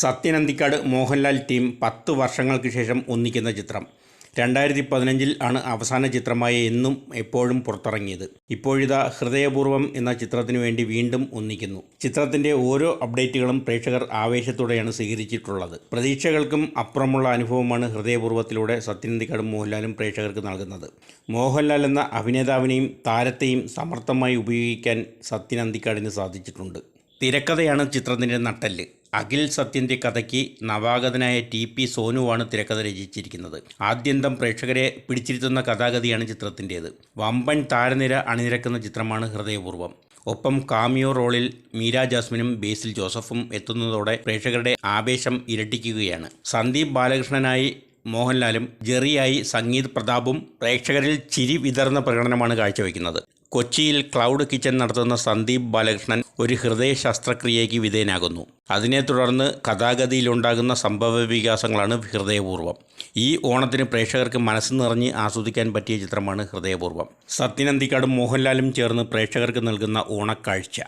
Sathyan Anthikad Mohanlal team 10 വർഷങ്ങൾക്ക് ശേഷം ഒന്നിക്കുന്ന ചിത്രം 2015 ആണ് അവസാന ചിത്രമായ എന്നും എപ്പോഴും പുറത്തിറങ്ങിയത്. ഇപ്പോഴിതാ ഹൃദയപൂർവ്വം എന്ന ചിത്രത്തിനു വേണ്ടി വീണ്ടും ഒന്നിക്കുന്നു. ചിത്രത്തിൻ്റെ ഓരോ അപ്ഡേറ്റുകളും പ്രേക്ഷകർ ആവേശത്തോടെയാണ് സ്വീകരിച്ചിട്ടുള്ളത്. പ്രതീക്ഷകൾക്കും അപ്പുറമുള്ള അനുഭവമാണ് ഹൃദയപൂർവ്വത്തിലൂടെ സത്യൻ അന്തിക്കാടും മോഹൻലാലും പ്രേക്ഷകർക്ക് നൽകുന്നത്. മോഹൻലാൽ എന്ന അഭിനേതാവിനെയും താരത്തെയും സമർത്ഥമായി ഉപയോഗിക്കാൻ സത്യൻ അന്തിക്കാടിന് സാധിച്ചിട്ടുണ്ട്. തിരക്കഥയാണ് ചിത്രത്തിൻ്റെ നട്ടെല്ല്. അഖിൽ സത്യൻ്റെ കഥയ്ക്ക് നവാഗതനായ TP സോനുവാണ് തിരക്കഥ രചിച്ചിരിക്കുന്നത്. ആദ്യന്തം പ്രേക്ഷകരെ പിടിച്ചിരുത്തുന്ന കഥാഗതിയാണ് ചിത്രത്തിൻ്റേത്. വമ്പൻ താരനിര അണിനിരക്കുന്ന ചിത്രമാണ് ഹൃദയപൂർവ്വം. ഒപ്പം കാമിയോ റോളിൽ മീര ജാസ്മിനും ബേസിൽ ജോസഫും എത്തുന്നതോടെ പ്രേക്ഷകരുടെ ആവേശം ഇരട്ടിക്കുകയാണ്. സന്ദീപ് ബാലകൃഷ്ണനായി മോഹൻലാലും ജെറിയായി സംഗീത് പ്രതാപും പ്രേക്ഷകരിൽ ചിരി വിതർന്ന പ്രകടനമാണ് കാഴ്ചവെക്കുന്നത്. കൊച്ചിയിൽ ക്ലൗഡ് കിച്ചൺ നടത്തുന്ന സന്ദീപ് ബാലകൃഷ്ണൻ ഒരു ഹൃദയ ശസ്ത്രക്രിയയ്ക്ക് വിധേയനാകുന്നു. അതിനെ തുടർന്ന് കഥാഗതിയിലുണ്ടാകുന്ന സംഭവവികാസങ്ങളാണ് ഹൃദയപൂർവ്വം. ഈ ഓണത്തിന് പ്രേക്ഷകർക്ക് മനസ്സ് നിറഞ്ഞ് ആസ്വദിക്കാൻ പറ്റിയ ചിത്രമാണ് ഹൃദയപൂർവ്വം. സത്യൻ അന്തിക്കാടും മോഹൻലാലും ചേർന്ന് പ്രേക്ഷകർക്ക് നൽകുന്ന ഓണക്കാഴ്ച.